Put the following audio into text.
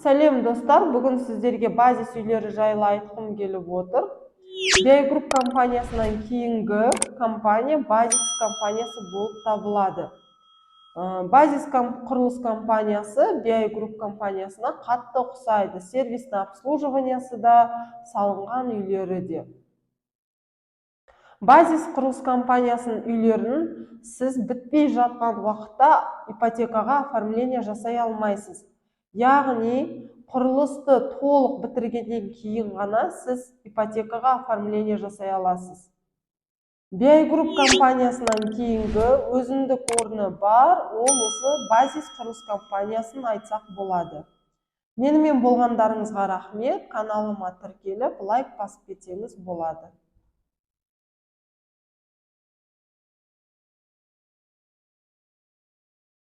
Сәлем достар, бүгін сіздерге базис үйлері жайлы айтқым келіп отыр. BI Group компаниясынан кейінгі компания базис компаниясы болып табылады. Базис құрылыс компаниясы BI Group компаниясына қатты ұқсайды. Сервисті обслуживаниясы да, салынған үйлері де. Базис құрылыс компаниясының үйлерін сіз бітпей жатқан уақытта ипотекаға оформление жасай алмайсыз. Яғни құрылысты толық бітіргеннен кейін ғана сіз ипотекаға оформление жасай аласыз. BI Group компаниясынан кейінгі өзіндік орны бар, ол осы базис құрылыс компаниясын айтсақ болады. Менімен болғандарыңызға рахмет, каналыма тіркеліп, лайк басып кетсеңіз болады.